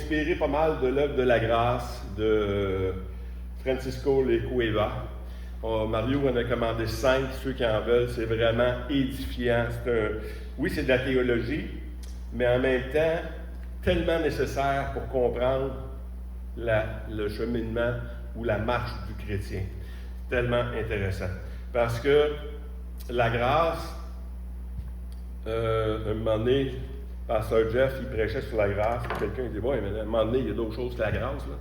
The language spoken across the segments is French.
inspiré pas mal de l'œuvre de la grâce de Francisco Lecueva. Mario en a commandé 5, ceux qui en veulent, c'est vraiment édifiant. Oui, c'est de la théologie, mais en même temps, tellement nécessaire pour comprendre le cheminement ou la marche du chrétien. Tellement intéressant. Parce que la grâce, un moment donné, Pasteur Jeff, il prêchait sur la grâce, et quelqu'un dit, ouais, mais à un moment donné, il y a d'autres choses que la grâce, là.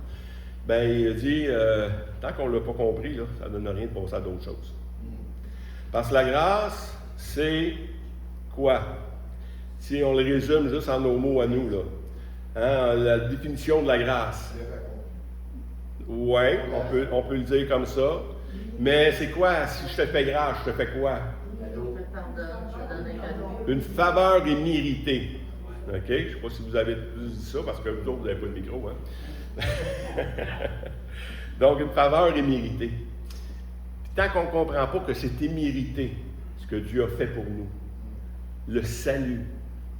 Ben, il a dit, tant qu'on ne l'a pas compris, là, ça ne donne rien de passer à d'autres choses. Parce que la grâce, c'est quoi? Si on le résume juste en nos mots à nous, là. Hein, la définition de la grâce. Oui, on peut le dire comme ça. Mais c'est quoi? Si je te fais grâce, je te fais quoi? Une faveur imméritée. OK? Je ne sais pas si vous avez dit ça, parce que vous autres, vous n'avez pas de micro, hein? Donc, une faveur imméritée. Puis tant qu'on ne comprend pas que c'est immérité, ce que Dieu a fait pour nous, le salut,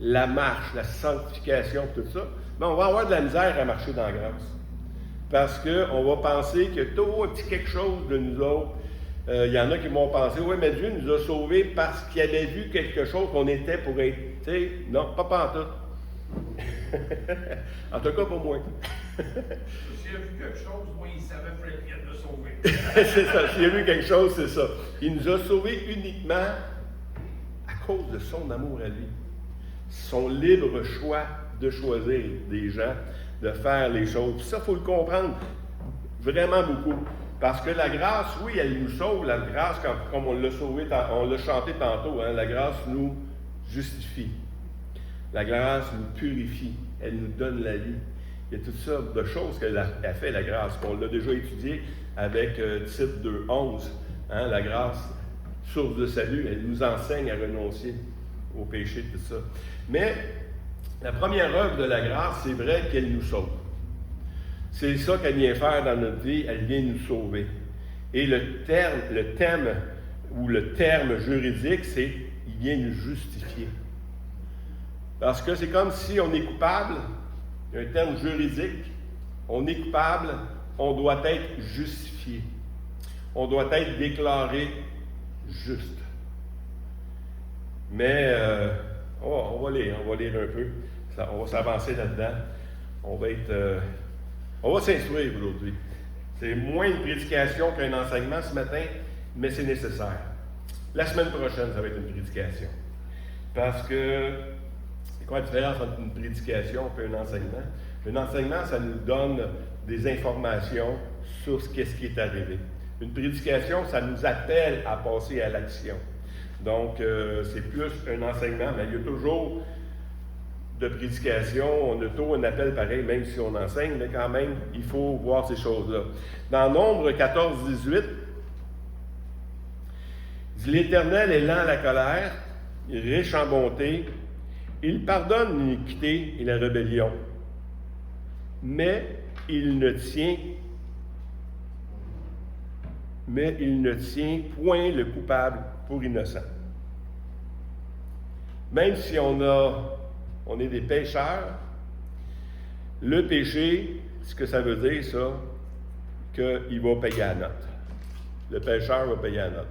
la marche, la sanctification, tout ça, ben on va avoir de la misère à marcher dans la grâce. Parce qu'on va penser qu'il y a toujours un petit quelque chose de nous autres. Il y en a qui vont penser, oui, mais Dieu nous a sauvés parce qu'il avait vu quelque chose qu'on était pour être. Tu sais, non, pas pantoute. En tout cas, pas moi. S'il a vu quelque chose, moi, il savait qu'il allait le sauver. C'est ça, s'il a vu quelque chose, c'est ça. Il nous a sauvés uniquement à cause de son amour à lui. Son libre choix de choisir des gens, de faire les choses. Puis ça, il faut le comprendre vraiment beaucoup. Parce que la grâce, oui, elle nous sauve. La grâce, comme on l'a on l'a chanté tantôt, hein, la grâce nous justifie. La grâce nous purifie. Elle nous donne la vie. Il y a toutes sortes de choses qu'elle a fait, la grâce. On l'a déjà étudié avec Tite 2:11. Hein, la grâce, source de salut, elle nous enseigne à renoncer au péché, tout ça. Mais la première œuvre de la grâce, c'est vrai qu'elle nous sauve. C'est ça qu'elle vient faire dans notre vie, elle vient nous sauver. Et le terme juridique, c'est il vient nous justifier. Parce que c'est comme si on est coupable, il y a un terme juridique, on est coupable, on doit être justifié. On doit être déclaré juste. Mais on va lire un peu. On va s'avancer là-dedans. On va s'instruire aujourd'hui. C'est moins une prédication qu'un enseignement ce matin, mais c'est nécessaire. La semaine prochaine, ça va être une prédication. Parce que, c'est quoi la différence entre une prédication et un enseignement? Un enseignement, ça nous donne des informations sur ce qui est arrivé. Une prédication, ça nous appelle à passer à l'action. Donc, c'est plus un enseignement, mais il y a toujours de prédication, on a toujours un appel pareil, même si on enseigne, mais quand même, il faut voir ces choses-là. Dans Nombre 14-18, dit « L'Éternel est lent à la colère, riche en bonté, il pardonne l'iniquité et la rébellion, mais il ne tient point le coupable pour innocent. » Même si on est des pécheurs, le péché, ce que ça veut dire, ça, qu'il va payer la note. Le pécheur va payer la note.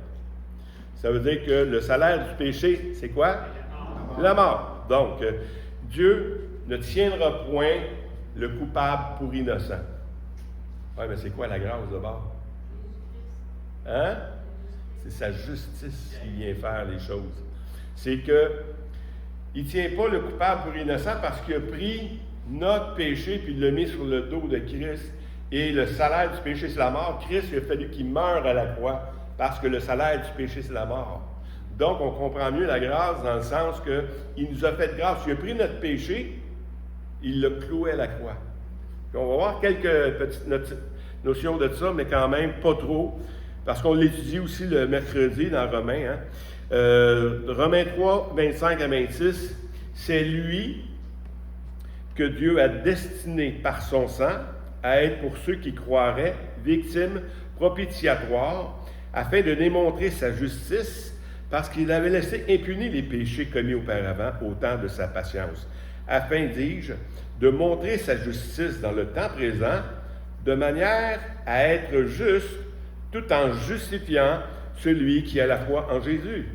Ça veut dire que le salaire du péché, c'est quoi? La mort. Donc, Dieu ne tiendra point le coupable pour innocent. Oui, mais c'est quoi la grâce de bord? Hein? C'est sa justice qui vient faire les choses. C'est que il ne tient pas le coupable pour innocent parce qu'il a pris notre péché puis il l'a mis sur le dos de Christ. Et le salaire du péché, c'est la mort. Christ, il a fallu qu'il meure à la croix parce que le salaire du péché, c'est la mort. Donc, on comprend mieux la grâce dans le sens qu'il nous a fait grâce. Il a pris notre péché, il l'a cloué à la croix. Puis on va voir quelques petites notions de ça, mais quand même pas trop, parce qu'on l'étudie aussi le mercredi dans Romains. Hein? Romains 3, 25 à 26, c'est lui que Dieu a destiné par son sang à être pour ceux qui croiraient victime propitiatoire, afin de démontrer sa justice, parce qu'il avait laissé impunis les péchés commis auparavant au temps de sa patience, afin, dis-je, de montrer sa justice dans le temps présent, de manière à être juste, tout en justifiant celui qui a la foi en Jésus.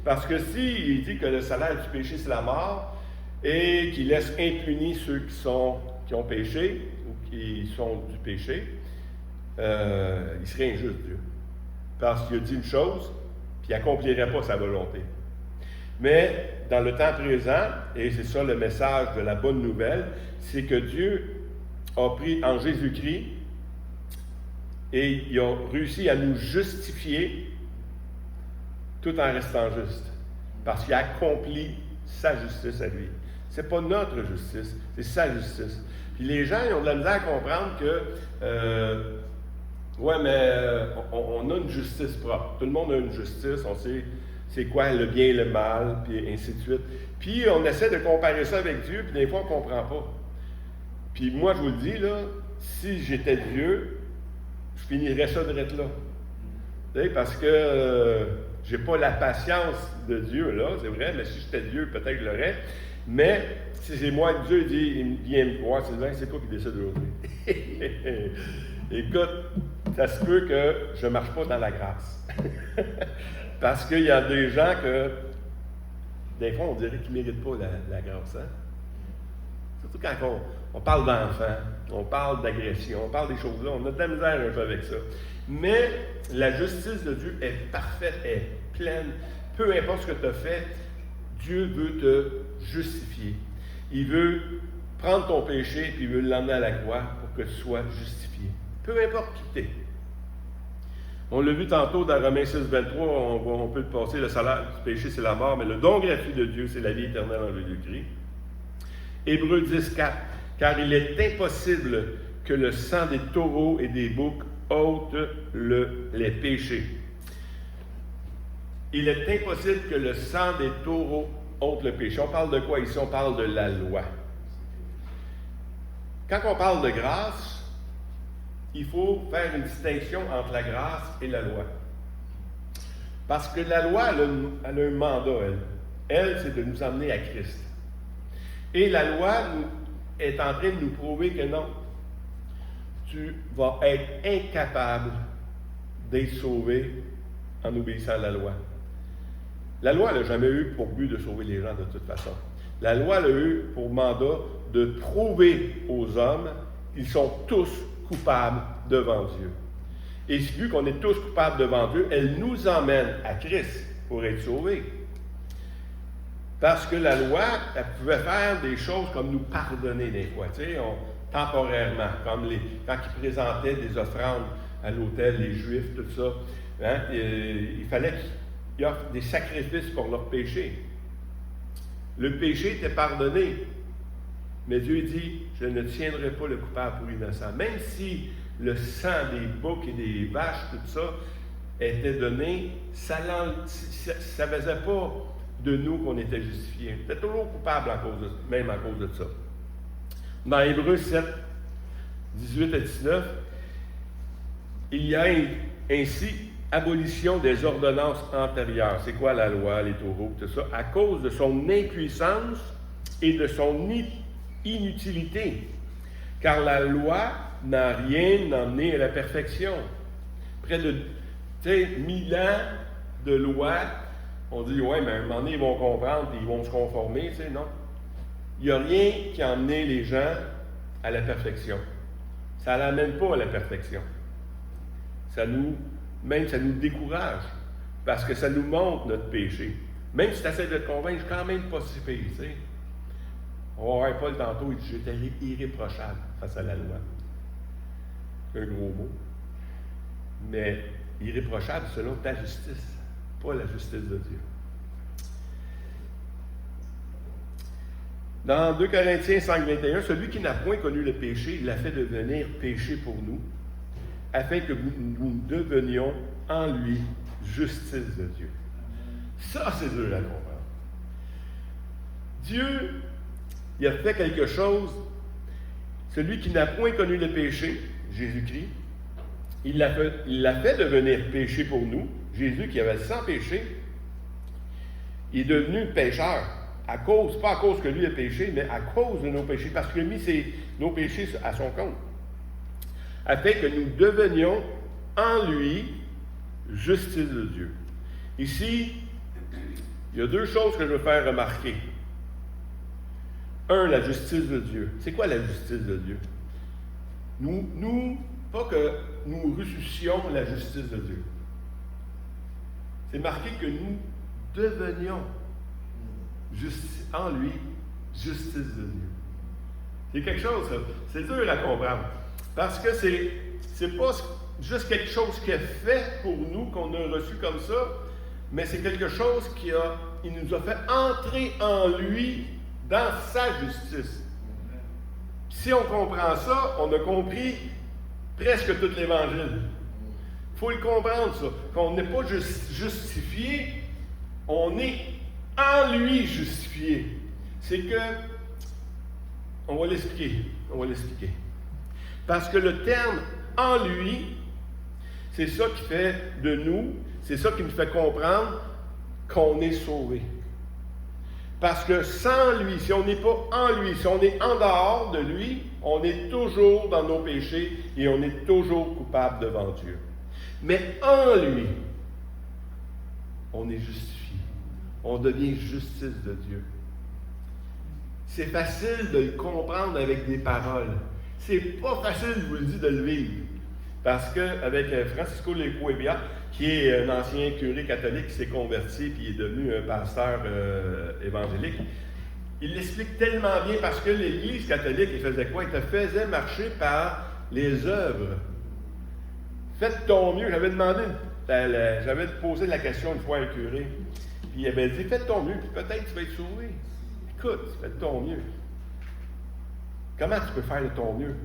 Parce que s'il dit que le salaire du péché, c'est la mort, et qu'il laisse impunis ceux qui ont péché, ou qui sont du péché, il serait injuste, Dieu. Parce qu'il a dit une chose, puis il n'accomplirait pas sa volonté. Mais dans le temps présent, et c'est ça le message de la bonne nouvelle, c'est que Dieu a pris en Jésus-Christ et il a réussi à nous justifier tout en restant juste. Parce qu'il a accompli sa justice à lui. Ce n'est pas notre justice, c'est sa justice. Puis les gens, ils ont de la misère à comprendre que, on a une justice propre. Tout le monde a une justice, on sait c'est quoi le bien et le mal, puis ainsi de suite. Puis on essaie de comparer ça avec Dieu, puis des fois on ne comprend pas. Puis moi, je vous le dis, là, si j'étais Dieu, je finirais ça de être là. Tu sais, parce que j'ai pas la patience de Dieu, là, c'est vrai, mais si j'étais Dieu, peut-être je l'aurais. Mais si c'est moi, Dieu il vient me voir, c'est toi qui décide aujourd'hui. Écoute, ça se peut que je ne marche pas dans la grâce. Parce qu'il y a des gens que, des fois, on dirait qu'ils ne méritent pas la grâce. Hein? Surtout quand on parle d'enfants, on parle d'agression, on parle des choses-là, on a de la misère un peu avec ça. Mais la justice de Dieu est parfaite, est pleine. Peu importe ce que tu as fait, Dieu veut te justifier. Il veut prendre ton péché et il veut l'emmener à la croix pour que tu sois justifié. Peu importe qui tu es. On l'a vu tantôt dans Romains 6, 23, on peut le passer, le salaire du péché, c'est la mort, mais le don gratuit de Dieu, c'est la vie éternelle en Jésus-Christ. Hébreux 10, 4, car il est impossible que le sang des taureaux et des boucs ôte les péchés. Il est impossible que le sang des taureaux ôte le péché. On parle de quoi ici? On parle de la loi. Quand on parle de grâce, il faut faire une distinction entre la grâce et la loi. Parce que la loi, elle a un mandat, elle. C'est de nous amener à Christ. Et la loi est en train de nous prouver que non, tu vas être incapable d'être sauvé en obéissant à la loi. La loi n'a jamais eu pour but de sauver les gens de toute façon. La loi a eu pour mandat de prouver aux hommes qu'ils sont tous coupables devant Dieu. Et vu qu'on est tous coupables devant Dieu, elle nous emmène à Christ pour être sauvés. Parce que la loi, elle pouvait faire des choses comme nous pardonner des fois, tu sais, temporairement, comme quand ils présentaient des offrandes à l'autel, les Juifs, tout ça, hein, il fallait qu'ils offrent des sacrifices pour leurs péchés. Le péché était pardonné, mais Dieu dit, je ne tiendrai pas le coupable pour innocent. Même si le sang des boucs et des vaches, tout ça, était donné, ça ne faisait pas de nous qu'on était justifiés. On était toujours coupable même à cause de ça. Dans Hébreux 7, 18 à 19, il y a ainsi abolition des ordonnances antérieures. C'est quoi la loi, les taureaux, tout ça? À cause de son impuissance et de son inutilité. Car la loi n'a rien emmené à la perfection. Près de 1000 ans de loi, on dit, ouais, mais à un moment donné, ils vont comprendre et ils vont se conformer, tu sais, non. Il n'y a rien qui a emmené les gens à la perfection. Ça ne l'amène pas à la perfection. Ça nous décourage, parce que ça nous montre notre péché. Même si tu essaies de te convaincre, je suis quand même pas si pire, tu sais. On va voir Paul tantôt, il dit, j'étais irréprochable face à la loi. C'est un gros mot. Mais irréprochable selon ta justice, pas la justice de Dieu. Dans 2 Corinthiens 5, 21, celui qui n'a point connu le péché, il l'a fait devenir péché pour nous, afin que nous devenions en lui justice de Dieu. Ça, c'est dur à comprendre. Dieu, il a fait quelque chose. Celui qui n'a point connu le péché, Jésus-Christ, il l'a fait devenir péché pour nous. Jésus qui avait sans péché, il est devenu pécheur pas à cause que lui a péché, mais à cause de nos péchés, parce qu'il a mis nos péchés à son compte, afin que nous devenions en lui justice de Dieu. Ici, il y a deux choses que je veux faire remarquer. Un, la justice de Dieu. C'est quoi la justice de Dieu? Nous, pas que nous ressuscitions la justice de Dieu. C'est marqué que nous devenions en lui justice de Dieu. C'est quelque chose, ça. C'est dur à comprendre. Parce que c'est pas juste quelque chose qui est fait pour nous, qu'on a reçu comme ça, mais c'est quelque chose il nous a fait entrer en lui dans sa justice. Si on comprend ça, on a compris presque tout l'Évangile. Il faut le comprendre, ça. Qu'on n'est pas juste justifié, on est en lui justifié. C'est que, on va l'expliquer. Parce que le terme « en lui », c'est ça qui fait de nous, c'est ça qui nous fait comprendre qu'on est sauvé. Parce que sans lui, si on n'est pas en lui, si on est en dehors de lui, on est toujours dans nos péchés et on est toujours coupable devant Dieu. Mais en lui, on est justifié. On devient justice de Dieu. C'est facile de le comprendre avec des paroles. C'est pas facile, je vous le dis, de le vivre. Parce qu'avec Francisco Lecuebia, qui est un ancien curé catholique qui s'est converti puis est devenu un pasteur évangélique, il l'explique tellement bien parce que l'Église catholique, il faisait quoi? Il te faisait marcher par les œuvres. Faites ton mieux. J'avais posé la question une fois à un curé, puis il avait dit, faites ton mieux, puis peut-être tu vas être sauvé. Écoute, fais de ton mieux. Comment tu peux faire de ton mieux?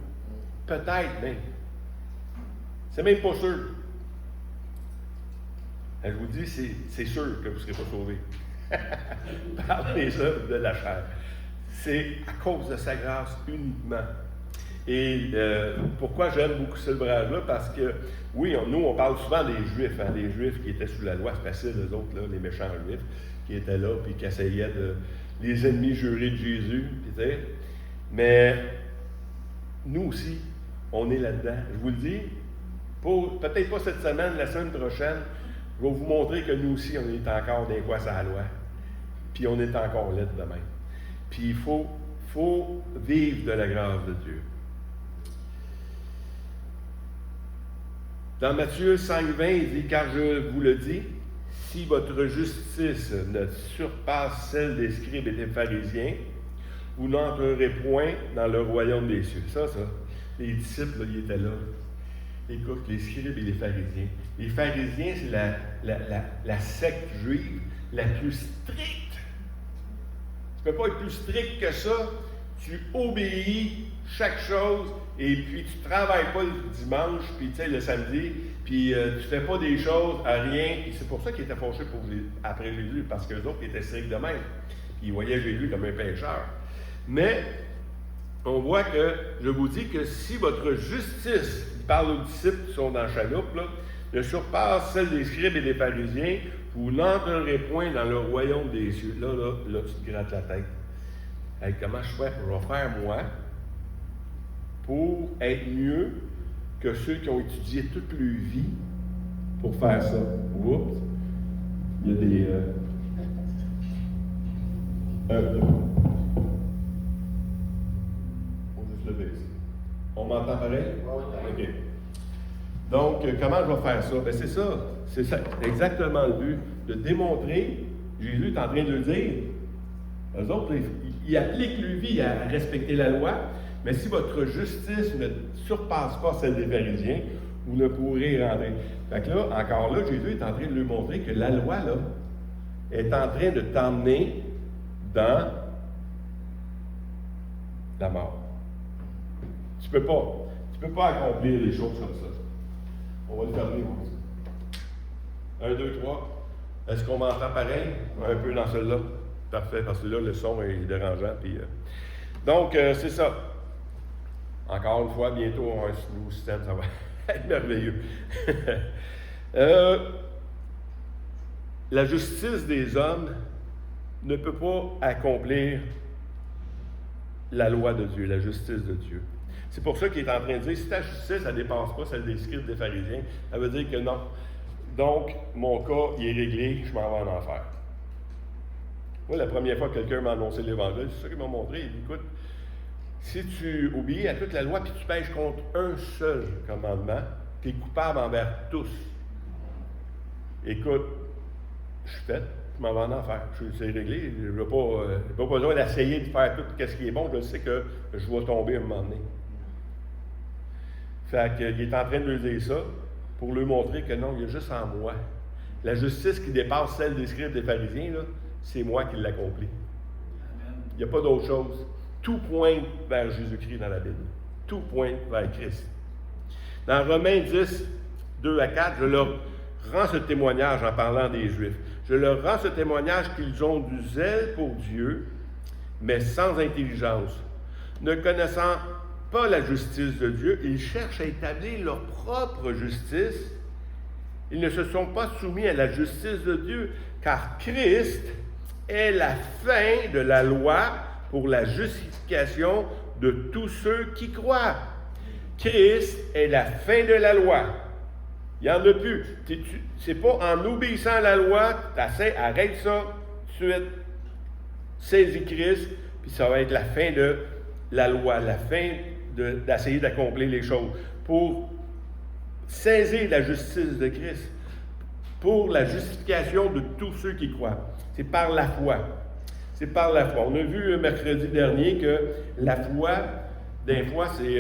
Peut-être, mais c'est même pas sûr. Je vous dis, c'est sûr que vous ne serez pas sauvés. Par les œuvres de la chair. C'est à cause de sa grâce uniquement. Et pourquoi j'aime beaucoup ce ouvrage-là? Parce que, oui, nous, on parle souvent des Juifs, des Juifs qui étaient sous la loi, c'est facile, eux autres, là, les méchants Juifs, qui étaient là, puis qui essayaient les ennemis jurés de Jésus, mais nous aussi, on est là-dedans. Je vous le dis, peut-être pas cette semaine, la semaine prochaine, je vais vous montrer que nous aussi, on est encore des quoi à la loi. Puis on est encore là de même. Puis il faut vivre de la grâce de Dieu. Dans Matthieu 5,20, il dit, « Car je vous le dis, si votre justice ne surpasse celle des scribes et des pharisiens, vous n'entrerez point dans le royaume des cieux. » Ça, les disciples, là, ils étaient là. Écoute, les scribes et les pharisiens. Les pharisiens, c'est la secte juive la plus stricte. Tu ne peux pas être plus strict que ça. Tu obéis chaque chose et puis tu ne travailles pas le dimanche, puis tu sais, le samedi, puis tu ne fais pas des choses à rien. Puis c'est pour ça qu'ils étaient fâchés après Jésus, parce qu'eux autres étaient stricts de même. Puis ils voyaient Jésus comme un pécheur. Mais on voit que, je vous dis que si votre justice, il parle aux disciples qui sont dans la chaloupe, là, ne surpasse celle des scribes et des pharisiens, vous n'entrerez point dans le royaume des cieux. Là, tu te grattes la tête. Hey, comment je vais faire, moi, pour être mieux que ceux qui ont étudié toute leur vie pour faire ça? Oups! Il y a des... On m'entend pareil? OK. Donc, comment je vais faire ça? Bien, c'est ça. C'est ça, exactement le but. De démontrer, Jésus est en train de le dire. Eux autres, ils appliquent leur vie à respecter la loi, mais si votre justice ne surpasse pas celle des pharisiens, vous ne pourrez rentrer. Fait que là, encore là, Jésus est en train de lui montrer que la loi, là, est en train de t'emmener dans la mort. Tu peux pas accomplir les choses comme ça. On va le fermer. 1, 2, 3. Est-ce qu'on m'entend pareil? Un peu dans celle-là. Parfait, parce que là, le son est dérangeant. Puis, donc, c'est ça. Encore une fois, bientôt, on a un nouveau système, ça va être merveilleux. La justice des hommes ne peut pas accomplir la loi de Dieu, la justice de Dieu. C'est pour ça qu'il est en train de dire, si ta justice, ça ne dépasse pas celle des scribes, des pharisiens, ça veut dire que non. Donc, mon cas, il est réglé, je m'en vais en enfer. Moi, la première fois que quelqu'un m'a annoncé l'Évangile, c'est ça qu'il m'a montré. Il dit, écoute, si tu obéis à toute la loi, puis tu pèches contre un seul commandement, tu es coupable envers tous. Écoute, je suis fait, je m'en vais en enfer. C'est réglé. Je n'ai pas besoin d'essayer de faire tout ce qui est bon. Je sais que je vais tomber à un moment donné. Fait qu'il est en train de leur dire ça pour leur montrer que non, il y a juste en moi. La justice qui dépasse celle des scribes des pharisiens, là, c'est moi qui l'accomplis. Il n'y a pas d'autre chose. Tout pointe vers Jésus-Christ dans la Bible. Tout pointe vers Christ. Dans Romains 10, 2 à 4, je leur rends ce témoignage en parlant des Juifs. Je leur rends ce témoignage qu'ils ont du zèle pour Dieu, mais sans intelligence. Ne connaissant pas la justice de Dieu, ils cherchent à établir leur propre justice. Ils ne se sont pas soumis à la justice de Dieu, car Christ est la fin de la loi pour la justification de tous ceux qui croient. Christ est la fin de la loi. Il n'y en a plus. C'est pas en obéissant à la loi, arrête ça tout de suite. Saisis Christ, puis ça va être la fin de la loi, la fin d'essayer d'accomplir les choses. Pour saisir la justice de Christ, pour la justification de tous ceux qui croient. C'est par la foi. C'est par la foi. On a vu mercredi dernier que la foi, des fois, c'est...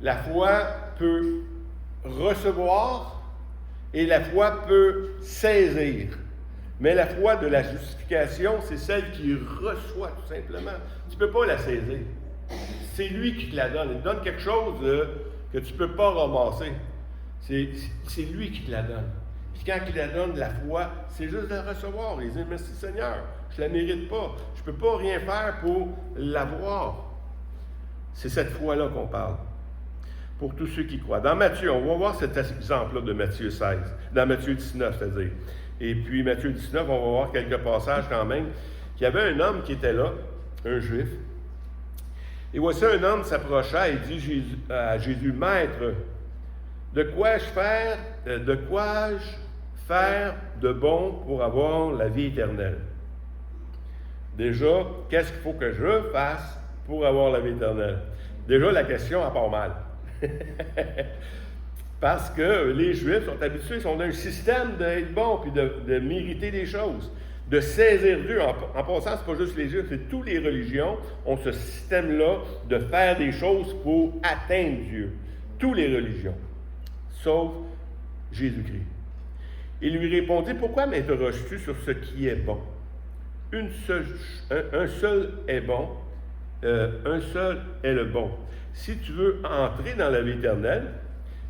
la foi peut recevoir et la foi peut saisir. Mais la foi de la justification, c'est celle qui reçoit tout simplement. Tu ne peux pas la saisir. C'est lui qui te la donne. Il te donne quelque chose que tu ne peux pas ramasser. C'est lui qui te la donne. Puis quand il la donne, la foi, c'est juste de la recevoir. Il dit, merci Seigneur, je ne la mérite pas. Je ne peux pas rien faire pour l'avoir. C'est cette foi-là qu'on parle. Pour tous ceux qui croient. Dans Matthieu, on va voir cet exemple-là de Matthieu 16. Dans Matthieu 19, c'est-à-dire. Et puis Matthieu 19, on va voir quelques passages quand même. Il y avait un homme qui était là, un juif. Et voici un homme s'approcha et dit à Jésus, Maître, de quoi faire de bon pour avoir la vie éternelle? Déjà, qu'est-ce qu'il faut que je fasse pour avoir la vie éternelle? Déjà, la question a pas mal. Parce que les Juifs sont habitués, ils sont dans un système d'être bons puis de mériter des choses, de saisir Dieu. En passant, ce n'est pas juste les Juifs, c'est toutes les religions ont ce système-là de faire des choses pour atteindre Dieu. Toutes les religions, sauf Jésus-Christ. Il lui répondit, pourquoi m'interroges-tu sur ce qui est bon? Un seul est bon, un seul est le bon. Si tu veux entrer dans la vie éternelle,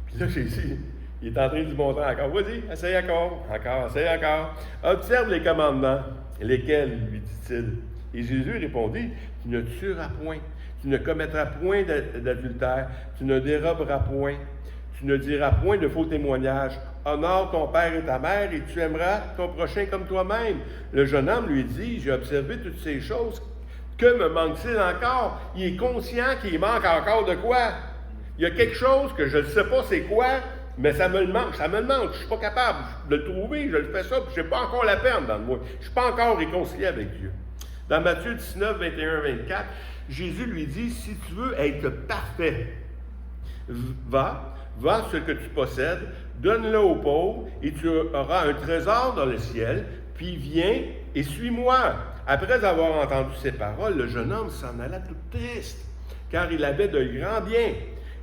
puis là, Jésus, il est en train de lui montrer encore. Vas-y, essaye encore, essaye encore. Observe les commandements. Lesquels, lui dit-il. Et Jésus répondit, tu ne tueras point, tu ne commettras point d'adultère, tu ne déroberas point, tu ne diras point de faux témoignages. Honore ton père et ta mère, et tu aimeras ton prochain comme toi-même. Le jeune homme lui dit, j'ai observé toutes ces choses. Que me manque-t-il encore? Il est conscient qu'il manque encore de quoi? Il y a quelque chose que je ne sais pas c'est quoi, mais ça me le manque. Je ne suis pas capable de le trouver, je le fais ça, puis je n'ai pas encore la peine dans moi. Je ne suis pas encore réconcilié avec Dieu. Dans Matthieu 19, 21, 24, Jésus lui dit, si tu veux être parfait, va ce que tu possèdes, donne-le aux pauvres, et tu auras un trésor dans le ciel, puis viens et suis-moi. Après avoir entendu ces paroles, le jeune homme s'en alla tout triste, car il avait de grands biens.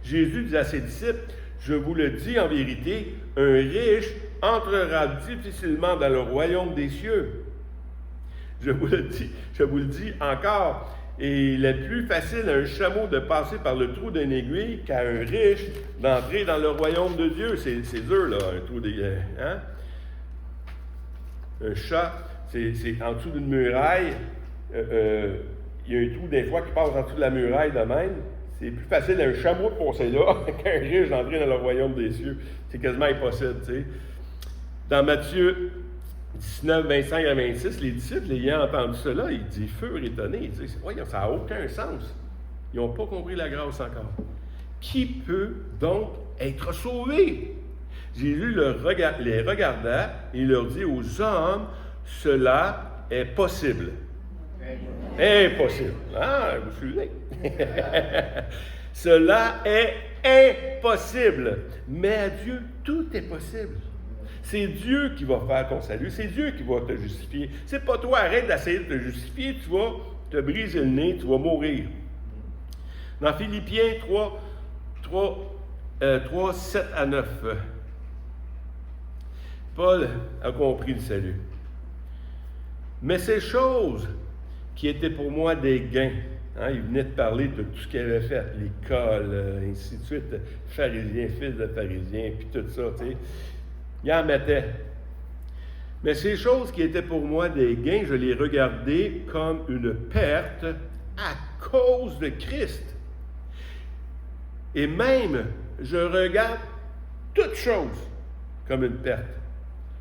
Jésus dit à ses disciples, je vous le dis en vérité, un riche entrera difficilement dans le royaume des cieux. Je vous le dis encore, et il est plus facile à un chameau de passer par le trou d'une aiguille qu'à un riche d'entrer dans le royaume de Dieu. C'est dur, là, un trou d'aiguille. Hein? Un chat, c'est en dessous d'une muraille. Il y a un trou, des fois, qui passe en dessous de la muraille de même. C'est plus facile à un chameau de passer là qu'un riche d'entrer dans le royaume des cieux. C'est quasiment impossible, tu sais. Dans Matthieu 19, 25 à 26, les disciples, ayant entendu cela, ils furent étonnés. Ils disent, voyons, ça n'a aucun sens. Ils n'ont pas compris la grâce encore. Qui peut donc être sauvé? Jésus les regarda et leur dit aux hommes, cela est possible. Impossible. Ah, vous suivez? Cela est impossible. Mais à Dieu, tout est possible. C'est Dieu qui va faire ton salut. C'est Dieu qui va te justifier. C'est pas toi, arrête d'essayer de te justifier. Tu vas te briser le nez, tu vas mourir. Dans Philippiens 3, 7 à 9, Paul a compris le salut. Mais ces choses qui étaient pour moi des gains, il venait de parler de tout ce qu'il avait fait, l'école, ainsi de suite, pharisien, fils de pharisien, puis tout ça, tu sais. Il en mettait. Mais ces choses qui étaient pour moi des gains, je les regardais comme une perte à cause de Christ. Et même, je regarde toutes choses comme une perte,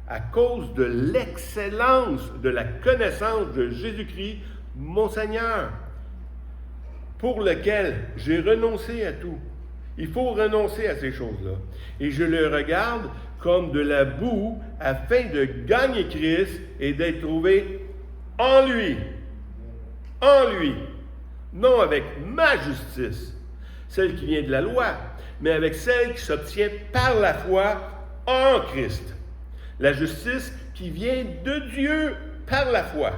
à cause de l'excellence de la connaissance de Jésus-Christ, mon Seigneur, pour lequel j'ai renoncé à tout. Il faut renoncer à ces choses-là. Et je le regarde comme de la boue afin de gagner Christ et d'être trouvé en lui. En lui. Non avec ma justice, celle qui vient de la loi, mais avec celle qui s'obtient par la foi en Christ. La justice qui vient de Dieu par la foi.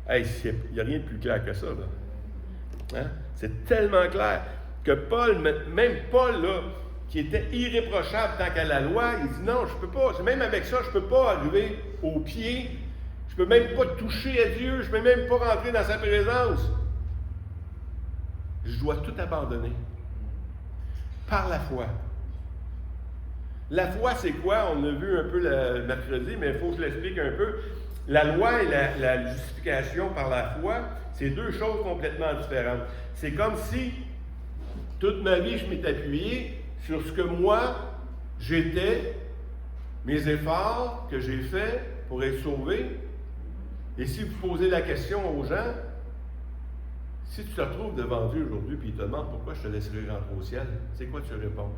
Hey, il n'y a rien de plus clair que ça, là. Hein? C'est tellement clair que Paul, même Paul, là, qui était irréprochable tant qu'à la loi, il dit non, je ne peux pas, même avec ça, je ne peux pas arriver au pied, je ne peux même pas toucher à Dieu, je ne peux même pas rentrer dans sa présence. Je dois tout abandonner. Par la foi. La foi, c'est quoi? On l'a vu un peu le mercredi, mais il faut que je l'explique un peu. La loi et la justification par la foi, c'est deux choses complètement différentes. C'est comme si, toute ma vie, je m'étais appuyé sur ce que moi, j'étais, mes efforts que j'ai faits pour être sauvé. Et si vous posez la question aux gens, si tu te retrouves devant Dieu aujourd'hui et il te demande pourquoi je te laisserai rentrer au ciel, c'est quoi tu réponds?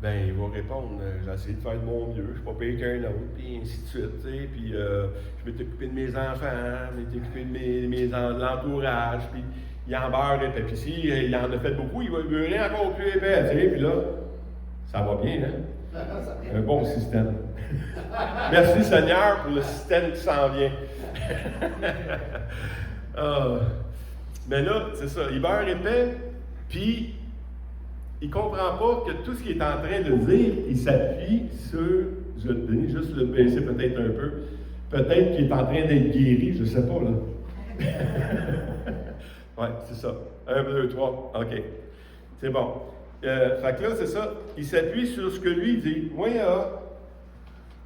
Ben, il va répondre, j'ai essayé de faire de mon mieux, je ne suis pas payé qu'un autre, puis ainsi de suite, tu sais, puis je vais t'occuper de mes enfants, je vais t'occuper de l'entourage, puis il en beurre épais. Puis s'il en a fait beaucoup, il va beurrer encore plus épais, tu sais, puis là, ça va bien, hein? Un bon système. Merci Seigneur pour le système qui s'en vient. Mais là, c'est ça, il beurre épais, puis il ne comprend pas que tout ce qu'il est en train de dire, il s'appuie sur, je vais te donner juste le baisser peut-être un peu, peut-être qu'il est en train d'être guéri, je ne sais pas, là. Oui, c'est ça. 1, 2, 3, OK. C'est bon. Fait que là, c'est ça, il s'appuie sur ce que lui dit. Moi,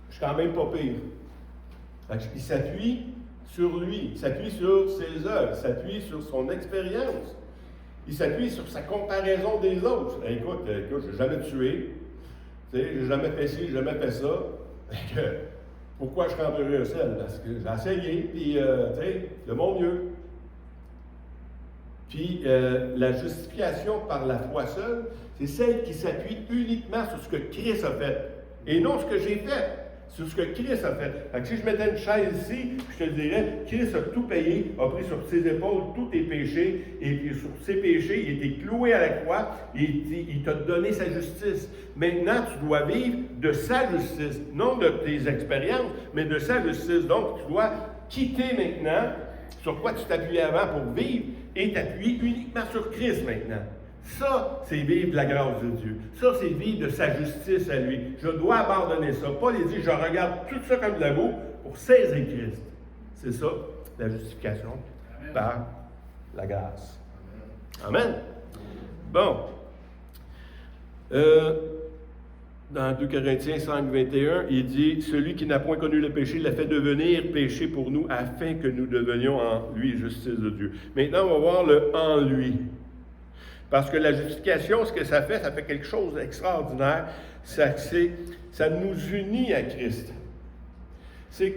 je suis quand même pas pire. Fait qu'il s'appuie sur lui, il s'appuie sur ses œuvres, il s'appuie sur son expérience. Il s'appuie sur sa comparaison des autres. Écoute, je n'ai jamais tué. Je n'ai jamais fait ci, je n'ai jamais fait ça. Pourquoi je rentrerai au ciel? Parce que j'ai essayé, puis, de mon mieux. Puis, la justification par la foi seule, c'est celle qui s'appuie uniquement sur ce que Christ a fait. Et non ce que j'ai fait. Sur ce que Christ a fait. Fait que si je mettais une chaise ici, je te dirais, Christ a tout payé, a pris sur ses épaules tous tes péchés, et puis sur ses péchés, il était cloué à la croix, et il t'a donné sa justice. Maintenant, tu dois vivre de sa justice, non de tes expériences, mais de sa justice. Donc, tu dois quitter maintenant sur quoi tu t'appuyais avant pour vivre, et t'appuyer uniquement sur Christ maintenant. Ça, c'est vivre de la grâce de Dieu. Ça, c'est vivre de sa justice à lui. Je dois abandonner ça. Paul dit, je regarde tout ça comme de la boue pour saisir Christ. C'est ça, la justification par la grâce. Amen. Bon. Dans 2 Corinthiens 5, 21, il dit, celui qui n'a point connu le péché l'a fait devenir péché pour nous afin que nous devenions en lui justice de Dieu. Maintenant, on va voir le en lui. Parce que la justification, ce que ça fait quelque chose d'extraordinaire. Ça nous unit à Christ. c'est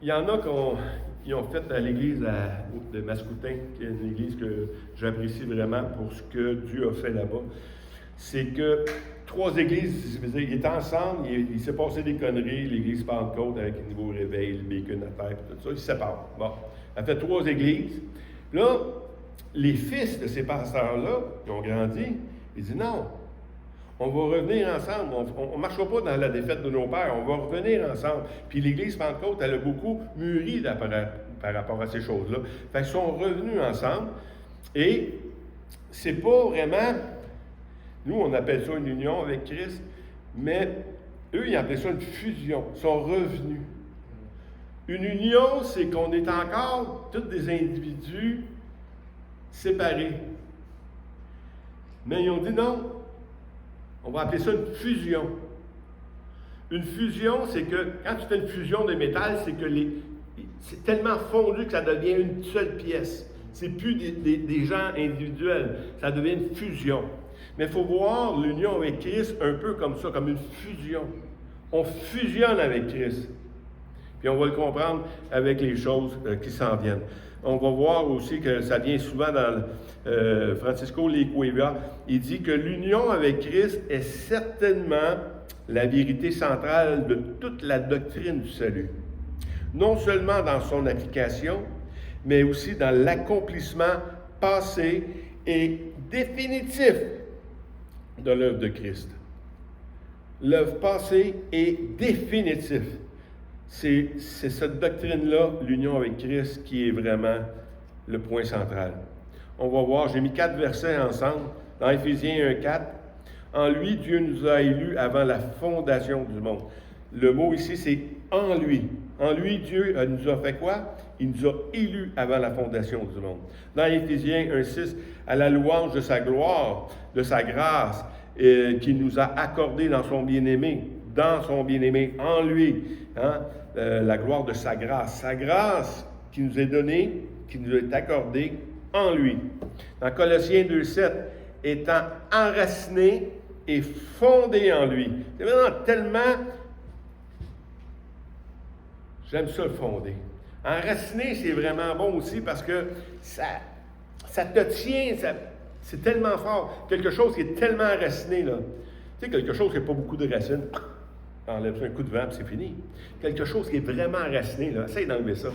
il y en a qui ont fait à l'église de Mascoutin, qui est une église que j'apprécie vraiment pour ce que Dieu a fait là-bas. C'est que 3 églises, je veux dire, ils étaient ensemble, il s'est passé des conneries, l'église Pentecôte avec le nouveau réveil, le bacon à terre, tout ça, ils se séparent. Bon, elle fait 3 églises. Là, les fils de ces pasteurs-là, qui ont grandi, ils disent non, on va revenir ensemble, on ne marchera pas dans la défaite de nos pères, on va revenir ensemble. Puis l'Église Pentecôte, elle a beaucoup mûri par rapport à ces choses-là. Fait qu'ils sont revenus ensemble, et c'est pas vraiment, nous on appelle ça une union avec Christ, mais eux ils appellent ça une fusion, ils sont revenus. Une union, c'est qu'on est encore tous des individus séparés. Mais ils ont dit non. On va appeler ça une fusion. Une fusion, c'est que quand tu fais une fusion de métal, c'est que c'est tellement fondu que ça devient une seule pièce. C'est plus des gens individuels. Ça devient une fusion. Mais il faut voir l'union avec Christ un peu comme ça, comme une fusion. On fusionne avec Christ. Puis on va le comprendre avec les choses qui s'en viennent. On va voir aussi que ça vient souvent dans Francisco Licueva. Il dit que l'union avec Christ est certainement la vérité centrale de toute la doctrine du salut. Non seulement dans son application, mais aussi dans l'accomplissement passé et définitif de l'œuvre de Christ. L'œuvre passée est définitive. C'est cette doctrine-là, l'union avec Christ, qui est vraiment le point central. On va voir, j'ai mis 4 versets ensemble, dans Éphésiens 1,4. En lui, Dieu nous a élus avant la fondation du monde. Le mot ici, c'est en lui. En lui, Dieu nous a fait quoi? Il nous a élus avant la fondation du monde. Dans Éphésiens 1,6, à la louange de sa gloire, de sa grâce, qu'il nous a accordé dans son bien-aimé, en lui, hein? La gloire de sa grâce qui nous est donnée, qui nous est accordée en lui. Dans Colossiens 2,7, étant enraciné et fondé en lui. C'est vraiment tellement, j'aime ça le fonder. Enraciné, c'est vraiment bon aussi parce que ça te tient, c'est tellement fort. Quelque chose qui est tellement enraciné, là. Tu sais, quelque chose qui n'a pas beaucoup de racines. Enlève un coup de vent, puis c'est fini. Quelque chose qui est vraiment enraciné, là, essaye d'enlever ça.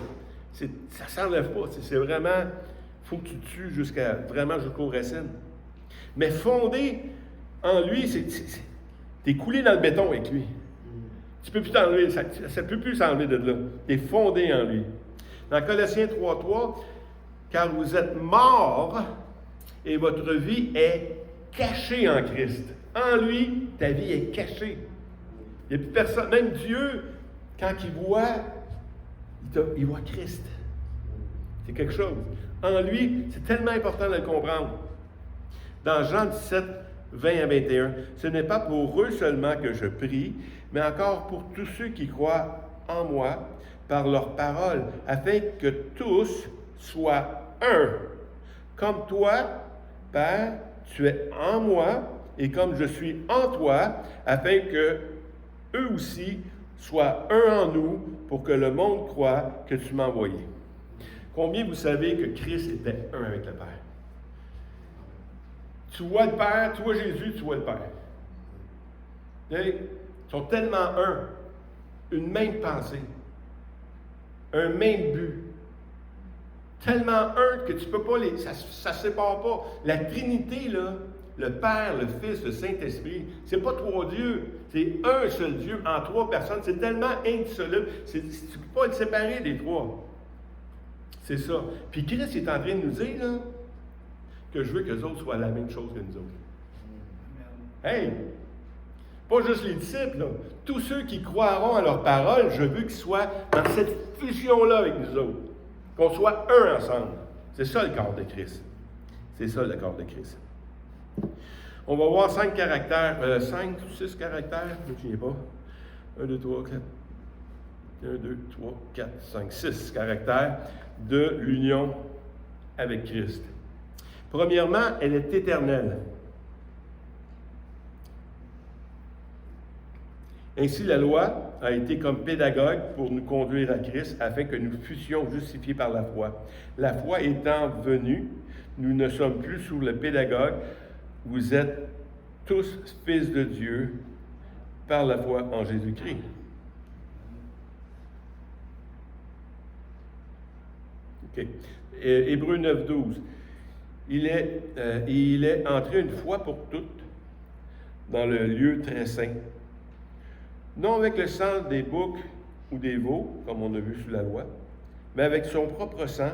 Ça ne s'enlève pas. C'est vraiment, il faut que tu tues jusqu'aux racines. Mais fondé en lui, tu es coulé dans le béton avec lui. Tu ne peux plus t'enlever, ça ne peut plus s'enlever de là. Tu es fondé en lui. Dans Colossiens 3,3, car vous êtes morts et votre vie est cachée en Christ. En lui, ta vie est cachée. Il n'y a plus personne, même Dieu, quand il voit Christ. C'est quelque chose. En lui, c'est tellement important de le comprendre. Dans Jean 17, 20 à 21, ce n'est pas pour eux seulement que je prie, mais encore pour tous ceux qui croient en moi, par leur parole, afin que tous soient un. Comme toi, Père, tu es en moi, et comme je suis en toi, afin que eux aussi soient un en nous, pour que le monde croie que tu m'as envoyé. Combien vous savez que Christ était un avec le Père? Tu vois le Père, tu vois Jésus, tu vois le Père. Ils sont tellement un, une même pensée, un même but. Tellement un que tu ne peux pas ça ne se sépare pas. La Trinité, là, le Père, le Fils, le Saint-Esprit, c'est pas 3 dieux, c'est un seul Dieu en 3 personnes. C'est tellement indissoluble. Tu ne peux pas le séparer des 3. C'est ça. Puis Christ est en train de nous dire là, que je veux que les autres soient la même chose que nous autres. Hey! Pas juste les disciples, là. Tous ceux qui croiront à leur parole, je veux qu'ils soient dans cette fusion-là avec nous autres. Qu'on soit un ensemble. C'est ça le corps de Christ. C'est ça le corps de Christ. On va voir 5 caractères, 5 ou 6 caractères, je ne me souviens pas. 1, 2, 3, 4. 1, 2, 3, 4, 5, 6 caractères de l'union avec Christ. Premièrement, elle est éternelle. Ainsi, la loi a été comme pédagogue pour nous conduire à Christ afin que nous fussions justifiés par la foi. La foi étant venue, nous ne sommes plus sous le pédagogue. Vous êtes tous fils de Dieu par la foi en Jésus-Christ. Okay. Hébreux 9, 12. Il est entré une fois pour toutes dans le lieu très saint, non avec le sang des boucs ou des veaux, comme on a vu sous la loi, mais avec son propre sang,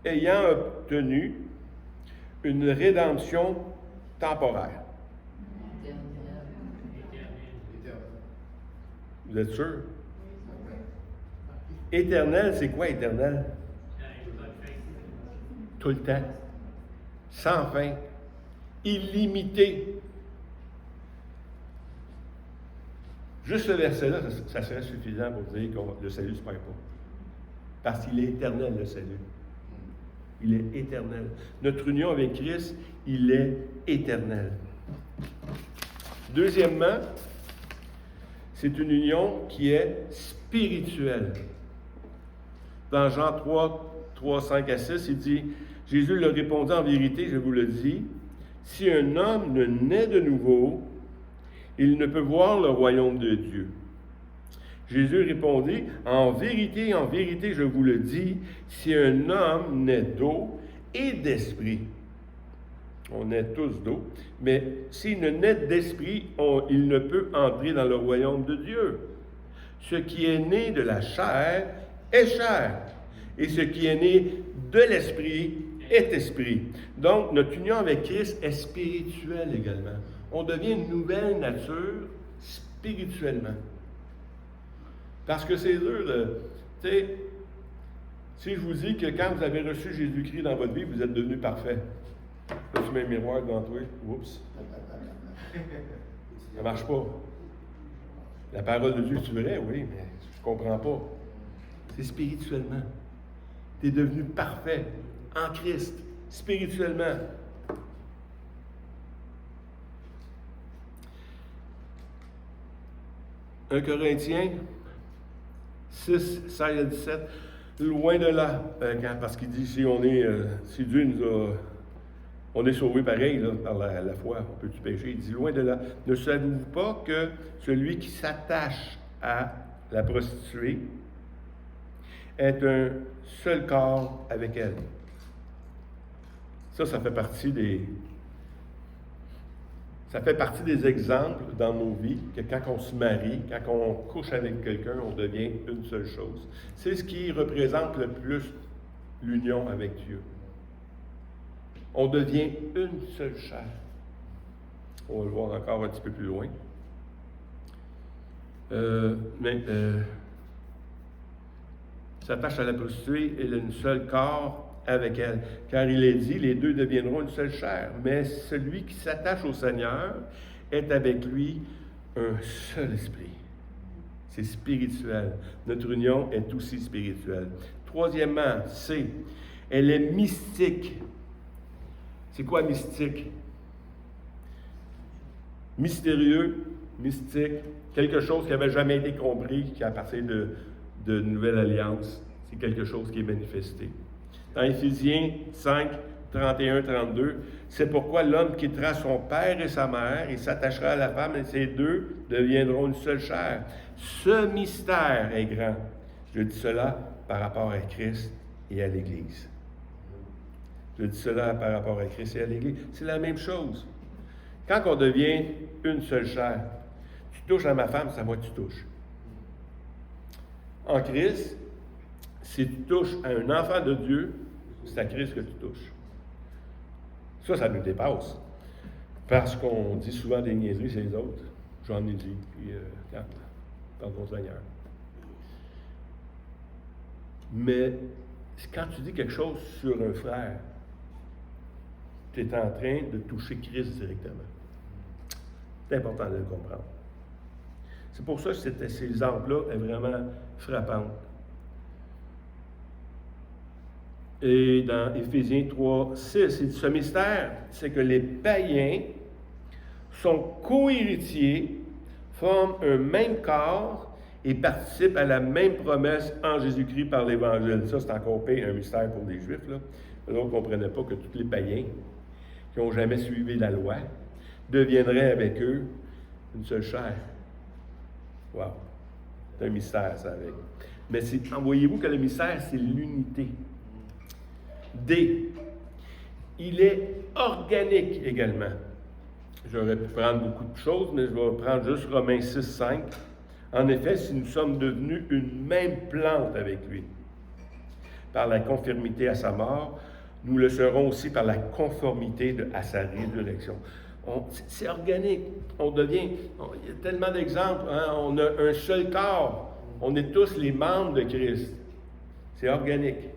ayant obtenu une rédemption temporaire. Vous êtes sûr? Éternel, c'est quoi éternel? Tout le temps. Sans fin. Illimité. Juste ce verset-là, ça serait suffisant pour dire que le salut ne se perd pas. Parce qu'il est éternel, le salut. Il est éternel. Notre union avec Christ, il est éternel. Deuxièmement, c'est une union qui est spirituelle. Dans Jean 3, 5 à 6, il dit, Jésus leur répondit en vérité, je vous le dis, si un homme ne naît de nouveau, il ne peut voir le royaume de Dieu. Jésus répondit, en vérité, je vous le dis, si un homme naît d'eau et d'esprit, on naît tous d'eau, mais s'il ne naît d'esprit, il ne peut entrer dans le royaume de Dieu. Ce qui est né de la chair est chair, et ce qui est né de l'esprit est esprit. Donc, notre union avec Christ est spirituelle également. On devient une nouvelle nature spirituellement. Parce que c'est dur de... Tu sais, si je vous dis que quand vous avez reçu Jésus-Christ dans votre vie, vous êtes devenu parfait. Là, tu mets un miroir devant toi. Oups. Ça ne marche pas. La parole de Dieu, c'est vrai, oui, mais je ne comprends pas. C'est spirituellement. Tu es devenu parfait en Christ, spirituellement. Un Corinthiens 6, 16 à 17, loin de là, parce qu'il dit, si Dieu nous a... On est sauvé pareil, là, par la foi, on peut-tu pécher? Il dit, loin de là. Ne savez-vous pas que celui qui s'attache à la prostituée est un seul corps avec elle? Ça fait partie des... Ça fait partie des exemples dans nos vies que quand on se marie, quand on couche avec quelqu'un, on devient une seule chose. C'est ce qui représente le plus l'union avec Dieu. On devient une seule chair. On va le voir encore un petit peu plus loin. S'attache à la prostituée, il a un seul corps avec elle. Car il est dit, les deux deviendront une seule chair. Mais celui qui s'attache au Seigneur est avec lui un seul esprit. C'est spirituel. Notre union est aussi spirituelle. Troisièmement, elle est mystique. C'est quoi mystique? Mystérieux, mystique, quelque chose qui n'avait jamais été compris, qui à partir de Nouvelle Alliance, c'est quelque chose qui est manifesté. Dans Éphésiens 5, 31, 32, c'est pourquoi l'homme quittera son père et sa mère et s'attachera à la femme et ces deux deviendront une seule chair. Ce mystère est grand. Je dis cela par rapport à Christ et à l'Église. Je dis cela par rapport à Christ et à l'Église. C'est la même chose. Quand on devient une seule chair, tu touches à ma femme, c'est à moi que tu touches. En Christ, si tu touches à un enfant de Dieu, c'est à Christ que tu touches. Ça nous dépasse. Parce qu'on dit souvent des niaiseries, c'est les autres. J'en ai dit, puis dans ton Seigneur. Mais quand tu dis quelque chose sur un frère, tu es en train de toucher Christ directement. C'est important de le comprendre. C'est pour ça que cet exemple-là est vraiment frappant. Et dans Éphésiens 3, 6, il dit, ce mystère, c'est que les païens sont co-héritiers, forment un même corps et participent à la même promesse en Jésus-Christ par l'Évangile. Ça, c'est encore pire, un mystère pour les Juifs, là. Eux autres ne comprenaient pas que tous les païens qui n'ont jamais suivi la loi deviendraient avec eux une seule chair. Wow! C'est un mystère, ça, avec. Mais voyez-vous que le mystère, c'est l'unité. D. Il est organique également. J'aurais pu prendre beaucoup de choses, mais je vais prendre juste Romains 6, 5. En effet, si nous sommes devenus une même plante avec lui, par la conformité à sa mort, nous le serons aussi par la conformité à sa résurrection. C'est organique. Il y a tellement d'exemples. Hein? On a un seul corps. On est tous les membres de Christ. C'est organique.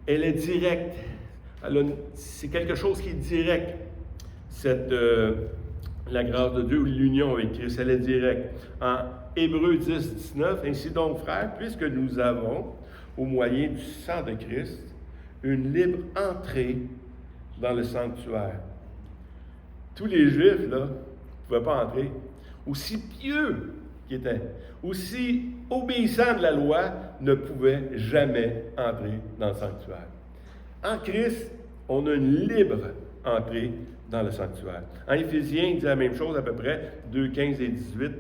Elle est directe. C'est quelque chose qui est direct. La grâce de Dieu ou l'union avec Christ, elle est directe. En Hébreux 10, 19, ainsi donc, frères, puisque nous avons, au moyen du sang de Christ, une libre entrée dans le sanctuaire. Tous les Juifs, là, ne pouvaient pas entrer. Aussi pieux qu'ils étaient, aussi obéissants de la loi, ne pouvaient jamais entrer dans le sanctuaire. En Christ, on a une libre entrée dans le sanctuaire. En Éphésiens, il dit la même chose à peu près, 2, 15 et 18.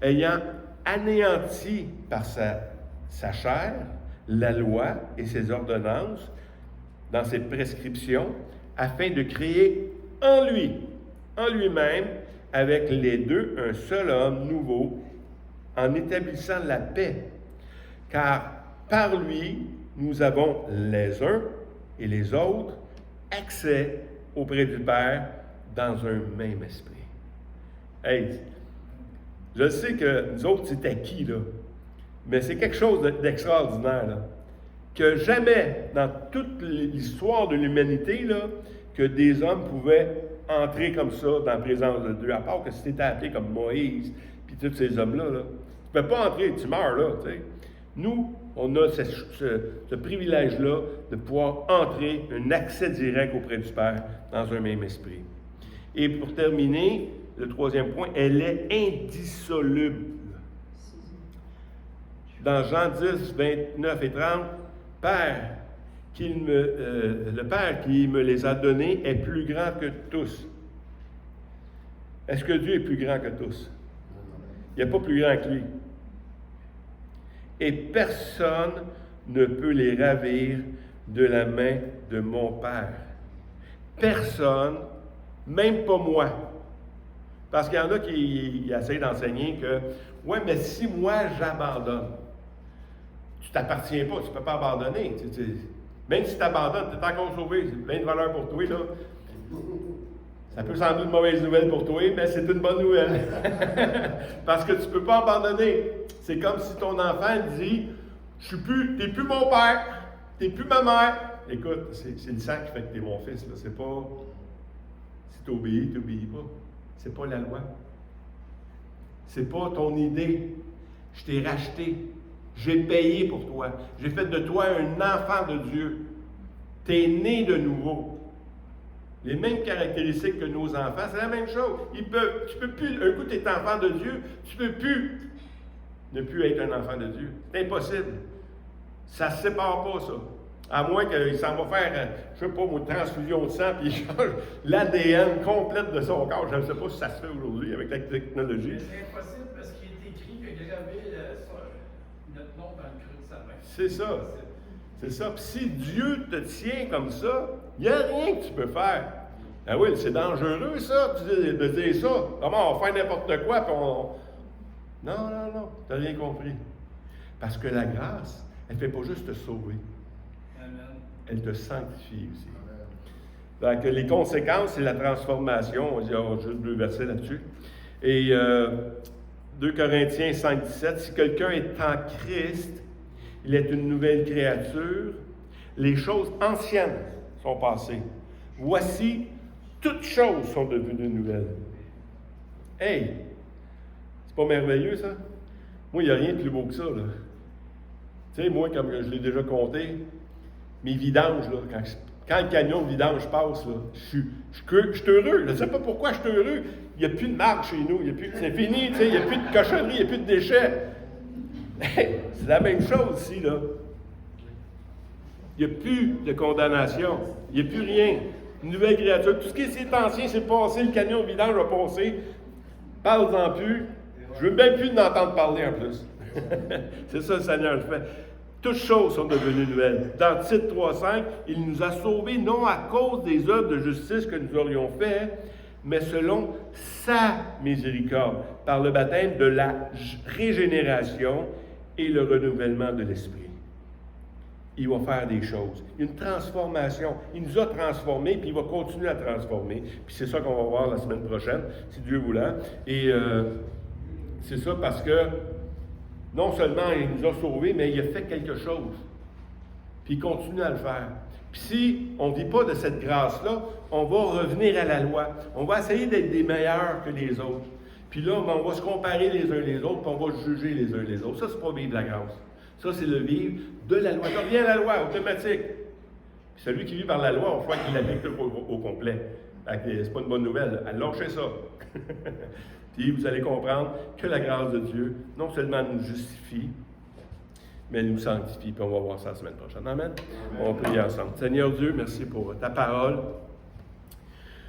Ayant anéanti par sa chair la loi et ses ordonnances dans ses prescriptions, afin de créer en lui-même, avec les deux, un seul homme nouveau, en établissant la paix. Car par lui, nous avons les uns et les autres accès auprès du Père dans un même esprit. Hey, je sais que nous autres, c'est acquis, là, mais c'est quelque chose d'extraordinaire, là, que jamais dans toute l'histoire de l'humanité, là, que des hommes pouvaient entrer comme ça dans la présence de Dieu, à part que si tu étais appelé comme Moïse, puis tous ces hommes-là, là, tu ne peux pas entrer, tu meurs là, tu sais. Nous, on a ce privilège-là de pouvoir entrer, un accès direct auprès du Père dans un même esprit. Et pour terminer, le troisième point, elle est indissoluble. Dans Jean 10, 29 et 30, Père, le Père qui me les a donnés est plus grand que tous. Est-ce que Dieu est plus grand que tous? Il n'y a pas plus grand que lui. Et personne ne peut les ravir de la main de mon Père. Personne, même pas moi. Parce qu'il y en a qui essayent d'enseigner que, ouais, mais si moi j'abandonne, tu ne t'appartiens pas, tu ne peux pas abandonner. Même si tu abandonnes, tu es encore sauvé, c'est plein de valeur pour toi, là. Ça peut sembler une mauvaise nouvelle pour toi, mais c'est une bonne nouvelle. Parce que tu ne peux pas abandonner. C'est comme si ton enfant dit, tu n'es plus mon père, tu n'es plus ma mère. Écoute, c'est le sang qui fait que tu es mon fils, là. C'est pas, si tu obéis, tu n'obéis pas. C'est pas la loi. C'est pas ton idée. Je t'ai racheté. J'ai payé pour toi. J'ai fait de toi un enfant de Dieu. Tu es né de nouveau. Les mêmes caractéristiques que nos enfants, c'est la même chose. Tu peux plus, un coup tu es enfant de Dieu, tu ne peux plus ne plus être un enfant de Dieu. C'est impossible. Ça ne se sépare pas, ça. À moins qu'il s'en va faire, je ne sais pas, une transfusion de sang, puis il change l'ADN complète de son corps. Je ne sais pas si ça se fait aujourd'hui avec la technologie. C'est impossible parce qu'il est écrit que gravé notre nom dans le creux de sa main. C'est ça. C'est ça. Puis si Dieu te tient comme ça, il n'y a rien que tu peux faire. Ah oui, c'est dangereux, ça, de dire ça. Comment on va faire n'importe quoi, puis on... Non, tu n'as rien compris. Parce que la grâce, elle ne fait pas juste te sauver. Amen. Elle te sanctifie aussi. Donc, les conséquences, c'est la transformation. On dit, juste 2 versets là-dessus. Et 2 Corinthiens 5, 17, si quelqu'un est en Christ, il est une nouvelle créature. Les choses anciennes sont passées. Voici, toutes choses sont devenues nouvelles. Hey! C'est pas merveilleux, ça? Moi, il n'y a rien de plus beau que ça, là. Tu sais, moi, comme je l'ai déjà compté, mes vidanges, là, quand Quand le camion de vidange passe, là, je suis heureux. Je ne sais pas pourquoi je suis heureux. Il n'y a plus de marque chez nous. C'est fini, tu sais, il n'y a plus de cochonnerie, il n'y a plus de déchets. C'est la même chose ici, là. Il n'y a plus de condamnation. Il n'y a plus rien. Une nouvelle créature. Tout ce qui est ancien, c'est passé. Le camion de vidange va passer. Parle-en plus. Je veux même plus d'entendre parler en plus. C'est ça le Seigneur fait. Toutes choses sont devenues nouvelles. Dans Tite 3,5, il nous a sauvés non à cause des œuvres de justice que nous aurions faites, mais selon sa miséricorde, par le baptême de la régénération et le renouvellement de l'esprit. Il va faire des choses. Une transformation. Il nous a transformés, puis il va continuer à transformer. Puis c'est ça qu'on va voir la semaine prochaine, si Dieu voulant. Et c'est ça parce que non seulement il nous a sauvés, mais il a fait quelque chose. Puis il continue à le faire. Puis si on ne vit pas de cette grâce-là, on va revenir à la loi. On va essayer d'être des meilleurs que les autres. Puis là, on va se comparer les uns les autres, puis on va se juger les uns les autres. Ça, c'est pas vivre la grâce. Ça, c'est le vivre de la loi. Ça revient à la loi, automatique. Puis celui qui vit par la loi, on voit qu'il l'applique au complet. C'est pas une bonne nouvelle. Lâchez ça. Puis vous allez comprendre que la grâce de Dieu, non seulement nous justifie, mais elle nous sanctifie. Puis on va voir ça la semaine prochaine. Amen. On va prier ensemble. Seigneur Dieu, merci pour ta parole.